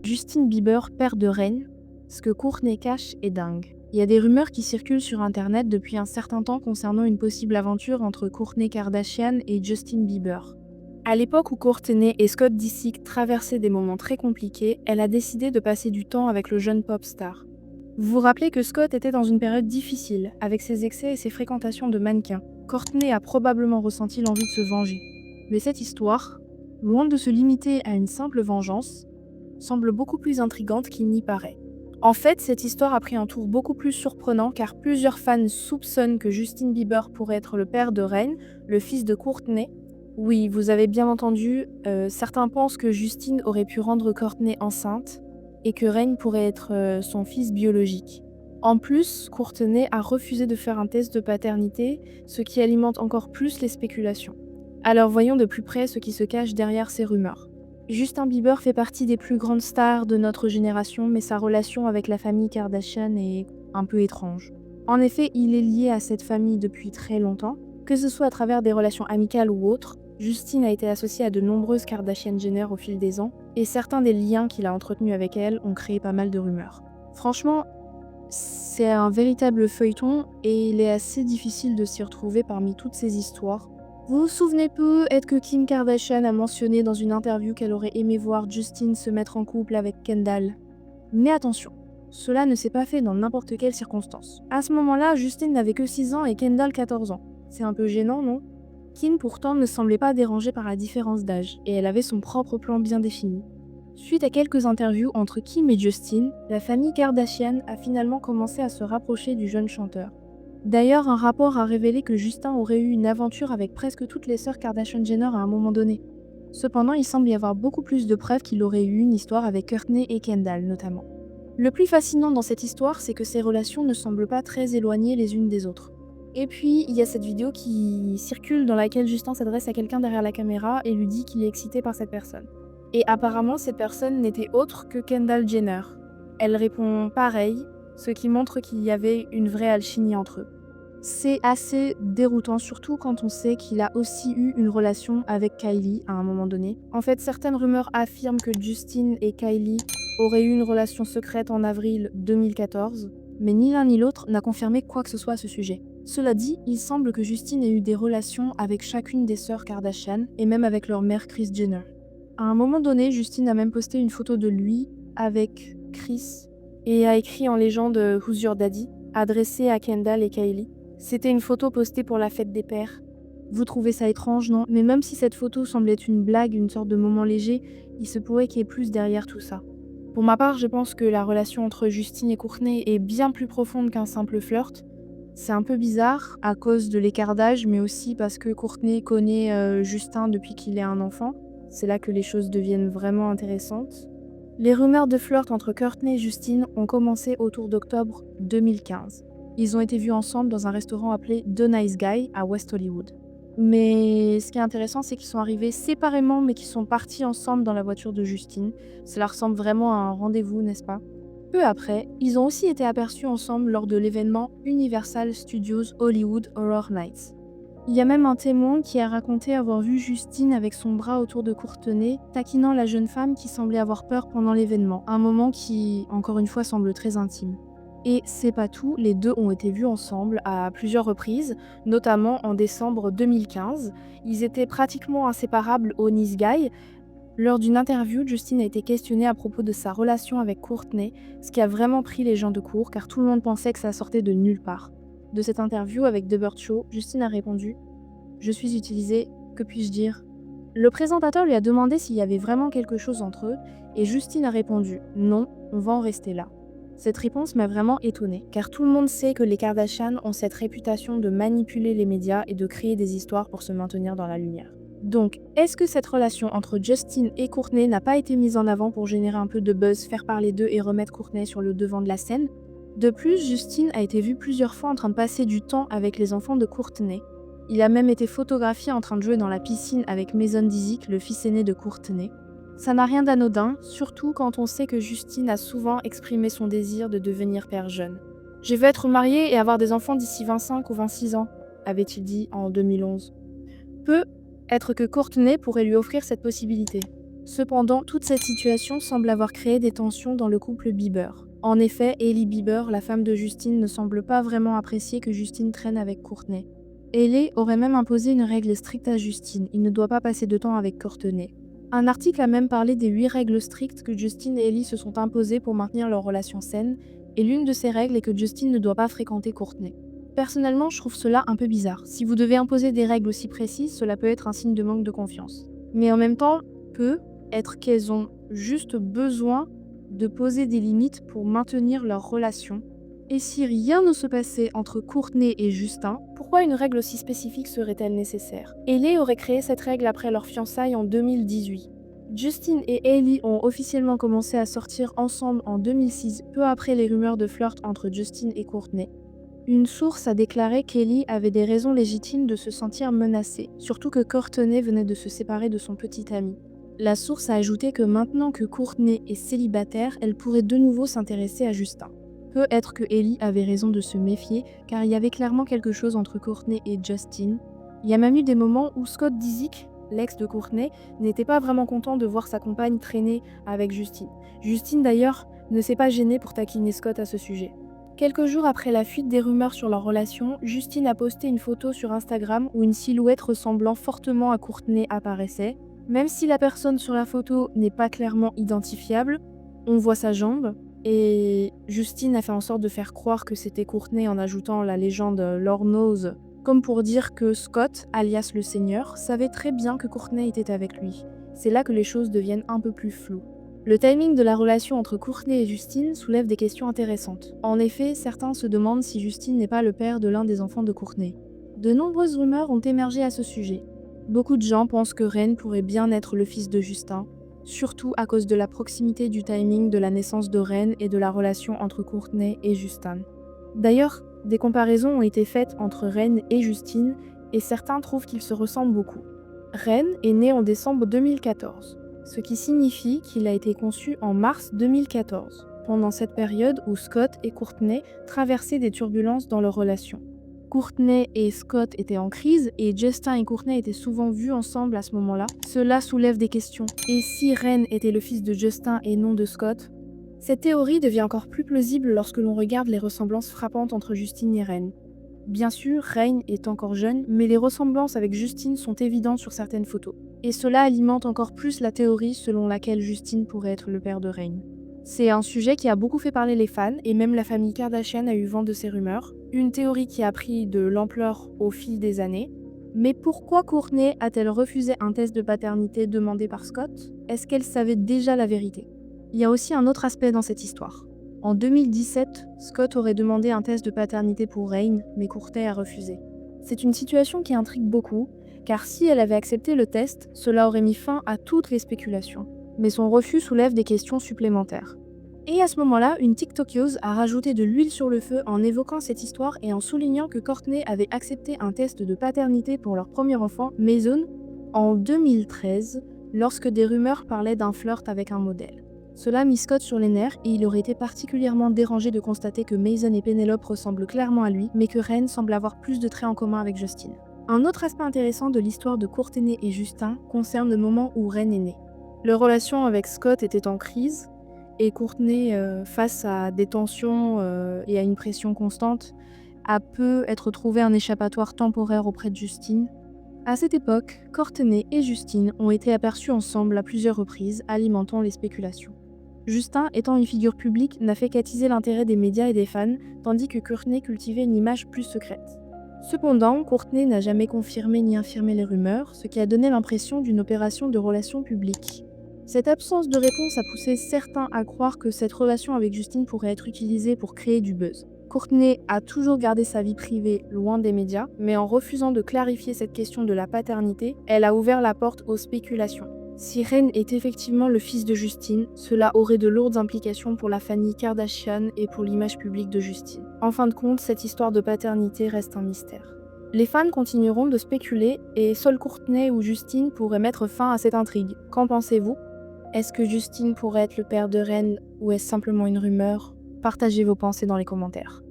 Justin Bieber, père de Reign, ce que Kourtney cache est dingue. Il y a des rumeurs qui circulent sur internet depuis un certain temps concernant une possible aventure entre Kourtney Kardashian et Justin Bieber. À l'époque où Kourtney et Scott Disick traversaient des moments très compliqués, elle a décidé de passer du temps avec le jeune pop star. Vous vous rappelez que Scott était dans une période difficile, avec ses excès et ses fréquentations de mannequins. Kourtney a probablement ressenti l'envie de se venger. Mais cette histoire, loin de se limiter à une simple vengeance, semble beaucoup plus intrigante qu'il n'y paraît. En fait, cette histoire a pris un tour beaucoup plus surprenant car plusieurs fans soupçonnent que Justin Bieber pourrait être le père de Reign, le fils de Kourtney. Oui, vous avez bien entendu, certains pensent que Justin aurait pu rendre Kourtney enceinte et que Reign pourrait être son fils biologique. En plus, Kourtney a refusé de faire un test de paternité, ce qui alimente encore plus les spéculations. Alors voyons de plus près ce qui se cache derrière ces rumeurs. Justin Bieber fait partie des plus grandes stars de notre génération, mais sa relation avec la famille Kardashian est un peu étrange. En effet, il est lié à cette famille depuis très longtemps, que ce soit à travers des relations amicales ou autres. Justin a été associé à de nombreuses Kardashian-Jenner au fil des ans, et certains des liens qu'il a entretenus avec elles ont créé pas mal de rumeurs. Franchement, c'est un véritable feuilleton, et il est assez difficile de s'y retrouver parmi toutes ces histoires. Vous vous souvenez peut-être que Kim Kardashian a mentionné dans une interview qu'elle aurait aimé voir Justin se mettre en couple avec Kendall. Mais attention, cela ne s'est pas fait dans n'importe quelle circonstance. À ce moment-là, Justin n'avait que 6 ans et Kendall 14 ans. C'est un peu gênant, non? Kim pourtant ne semblait pas dérangée par la différence d'âge, et elle avait son propre plan bien défini. Suite à quelques interviews entre Kim et Justin, la famille Kardashian a finalement commencé à se rapprocher du jeune chanteur. D'ailleurs, un rapport a révélé que Justin aurait eu une aventure avec presque toutes les sœurs Kardashian-Jenner à un moment donné. Cependant, il semble y avoir beaucoup plus de preuves qu'il aurait eu une histoire avec Kourtney et Kendall notamment. Le plus fascinant dans cette histoire, c'est que ces relations ne semblent pas très éloignées les unes des autres. Et puis, il y a cette vidéo qui circule dans laquelle Justin s'adresse à quelqu'un derrière la caméra et lui dit qu'il est excité par cette personne. Et apparemment, cette personne n'était autre que Kendall Jenner. Elle répond pareil, ce qui montre qu'il y avait une vraie alchimie entre eux. C'est assez déroutant, surtout quand on sait qu'il a aussi eu une relation avec Kylie à un moment donné. En fait, certaines rumeurs affirment que Justin et Kylie auraient eu une relation secrète en avril 2014, mais ni l'un ni l'autre n'a confirmé quoi que ce soit à ce sujet. Cela dit, il semble que Justin ait eu des relations avec chacune des sœurs Kardashian et même avec leur mère Kris Jenner. À un moment donné, Justin a même posté une photo de lui avec Kris et a écrit en légende Who's Your Daddy, adressée à Kendall et Kylie. C'était une photo postée pour la fête des pères. Vous trouvez ça étrange, non? Mais même si cette photo semble être une blague, une sorte de moment léger, il se pourrait qu'il y ait plus derrière tout ça. Pour ma part, je pense que la relation entre Justin et Kourtney est bien plus profonde qu'un simple flirt. C'est un peu bizarre à cause de l'écart d'âge, mais aussi parce que Kourtney connaît Justin depuis qu'il est un enfant. C'est là que les choses deviennent vraiment intéressantes. Les rumeurs de flirt entre Kourtney et Justin ont commencé autour d'octobre 2015. Ils ont été vus ensemble dans un restaurant appelé The Nice Guy à West Hollywood. Mais ce qui est intéressant, c'est qu'ils sont arrivés séparément, mais qu'ils sont partis ensemble dans la voiture de Justin. Cela ressemble vraiment à un rendez-vous, n'est-ce pas? Peu après, ils ont aussi été aperçus ensemble lors de l'événement Universal Studios Hollywood Horror Nights. Il y a même un témoin qui a raconté avoir vu Justine avec son bras autour de Kourtney, taquinant la jeune femme qui semblait avoir peur pendant l'événement, un moment qui, encore une fois, semble très intime. Et c'est pas tout, les deux ont été vus ensemble à plusieurs reprises, notamment en décembre 2015. Ils étaient pratiquement inséparables au Nice Guy. Lors d'une interview, Justine a été questionnée à propos de sa relation avec Kourtney, ce qui a vraiment pris les gens de court car tout le monde pensait que ça sortait de nulle part. De cette interview avec The Burt Show, Justine a répondu « Je suis utilisée, que puis-je dire ?» Le présentateur lui a demandé s'il y avait vraiment quelque chose entre eux et Justine a répondu « Non, on va en rester là ». Cette réponse m'a vraiment étonnée, car tout le monde sait que les Kardashian ont cette réputation de manipuler les médias et de créer des histoires pour se maintenir dans la lumière. Donc, est-ce que cette relation entre Justin et Kourtney n'a pas été mise en avant pour générer un peu de buzz, faire parler d'eux et remettre Kourtney sur le devant de la scène? De plus, Justin a été vu plusieurs fois en train de passer du temps avec les enfants de Kourtney. Il a même été photographié en train de jouer dans la piscine avec Mason Disick, le fils aîné de Kourtney. Ça n'a rien d'anodin, surtout quand on sait que Justin a souvent exprimé son désir de devenir père jeune. « Je vais être marié et avoir des enfants d'ici 25 ou 26 ans », avait-il dit en 2011. Peut être que Kourtney pourrait lui offrir cette possibilité. Cependant, toute cette situation semble avoir créé des tensions dans le couple Bieber. En effet, Hailey Bieber, la femme de Justin, ne semble pas vraiment apprécier que Justin traîne avec Kourtney. Hailey aurait même imposé une règle stricte à Justin, il ne doit pas passer de temps avec Kourtney. Un article a même parlé des 8 règles strictes que Justin et Hailey se sont imposées pour maintenir leur relation saine, et l'une de ces règles est que Justin ne doit pas fréquenter Kourtney. Personnellement, je trouve cela un peu bizarre. Si vous devez imposer des règles aussi précises, cela peut être un signe de manque de confiance. Mais en même temps, peut être qu'elles ont juste besoin de poser des limites pour maintenir leur relation. Et si rien ne se passait entre Kourtney et Justin, pourquoi une règle aussi spécifique serait-elle nécessaire? Hailey aurait créé cette règle après leur fiançailles en 2018. Justin et Hailey ont officiellement commencé à sortir ensemble en 2006, peu après les rumeurs de flirt entre Justin et Kourtney. Une source a déclaré qu'Hailey avait des raisons légitimes de se sentir menacée, surtout que Kourtney venait de se séparer de son petit ami. La source a ajouté que maintenant que Kourtney est célibataire, elle pourrait de nouveau s'intéresser à Justin. Peut être que Hailey avait raison de se méfier, car il y avait clairement quelque chose entre Kourtney et Justin. Il y a même eu des moments où Scott Disick, l'ex de Kourtney, n'était pas vraiment content de voir sa compagne traîner avec Justin. Justin d'ailleurs ne s'est pas gêné pour taquiner Scott à ce sujet. Quelques jours après la fuite des rumeurs sur leur relation, Justin a posté une photo sur Instagram où une silhouette ressemblant fortement à Kourtney apparaissait. Même si la personne sur la photo n'est pas clairement identifiable, on voit sa jambe. Et Justin a fait en sorte de faire croire que c'était Kourtney en ajoutant la légende Lord Knows, comme pour dire que Scott, alias le Seigneur, savait très bien que Kourtney était avec lui. C'est là que les choses deviennent un peu plus floues. Le timing de la relation entre Kourtney et Justin soulève des questions intéressantes. En effet, certains se demandent si Justin n'est pas le père de l'un des enfants de Kourtney. De nombreuses rumeurs ont émergé à ce sujet. Beaucoup de gens pensent que Ren pourrait bien être le fils de Justin, surtout à cause de la proximité du timing de la naissance de Ren et de la relation entre Kourtney et Justin. D'ailleurs, des comparaisons ont été faites entre Ren et Justin et certains trouvent qu'ils se ressemblent beaucoup. Ren est né en décembre 2014, ce qui signifie qu'il a été conçu en mars 2014, pendant cette période où Scott et Kourtney traversaient des turbulences dans leur relation. Kourtney et Scott étaient en crise et Justin et Kourtney étaient souvent vus ensemble à ce moment-là. Cela soulève des questions. Et si Ren était le fils de Justin et non de Scott? Cette théorie devient encore plus plausible lorsque l'on regarde les ressemblances frappantes entre Justin et Ren. Bien sûr, Ren est encore jeune, mais les ressemblances avec Justin sont évidentes sur certaines photos. Et cela alimente encore plus la théorie selon laquelle Justin pourrait être le père de Ren. C'est un sujet qui a beaucoup fait parler les fans, et même la famille Kardashian a eu vent de ces rumeurs. Une théorie qui a pris de l'ampleur au fil des années. Mais pourquoi Kourtney a-t-elle refusé un test de paternité demandé par Scott? Est-ce qu'elle savait déjà la vérité? Il y a aussi un autre aspect dans cette histoire. En 2017, Scott aurait demandé un test de paternité pour Reign, mais Kourtney a refusé. C'est une situation qui intrigue beaucoup, car si elle avait accepté le test, cela aurait mis fin à toutes les spéculations. Mais son refus soulève des questions supplémentaires. Et à ce moment-là, une TikTokeuse a rajouté de l'huile sur le feu en évoquant cette histoire et en soulignant que Kourtney avait accepté un test de paternité pour leur premier enfant, Mason, en 2013, lorsque des rumeurs parlaient d'un flirt avec un modèle. Cela mit Scott sur les nerfs et il aurait été particulièrement dérangé de constater que Mason et Penelope ressemblent clairement à lui, mais que Ren semble avoir plus de traits en commun avec Justin. Un autre aspect intéressant de l'histoire de Kourtney et Justin concerne le moment où Ren est né. Leur relation avec Scott était en crise, et Kourtney, face à des tensions et à une pression constante, a pu être trouvé un échappatoire temporaire auprès de Justin. À cette époque, Kourtney et Justin ont été aperçus ensemble à plusieurs reprises, alimentant les spéculations. Justin, étant une figure publique, n'a fait qu'attiser l'intérêt des médias et des fans, tandis que Kourtney cultivait une image plus secrète. Cependant, Kourtney n'a jamais confirmé ni infirmé les rumeurs, ce qui a donné l'impression d'une opération de relations publiques. Cette absence de réponse a poussé certains à croire que cette relation avec Justin pourrait être utilisée pour créer du buzz. Kourtney a toujours gardé sa vie privée loin des médias, mais en refusant de clarifier cette question de la paternité, elle a ouvert la porte aux spéculations. Si Ren est effectivement le fils de Justin, cela aurait de lourdes implications pour la famille Kardashian et pour l'image publique de Justin. En fin de compte, cette histoire de paternité reste un mystère. Les fans continueront de spéculer et seul Kourtney ou Justin pourraient mettre fin à cette intrigue. Qu'en pensez-vous? Est-ce que Justin pourrait être le père de Ren ou est-ce simplement une rumeur? Partagez vos pensées dans les commentaires.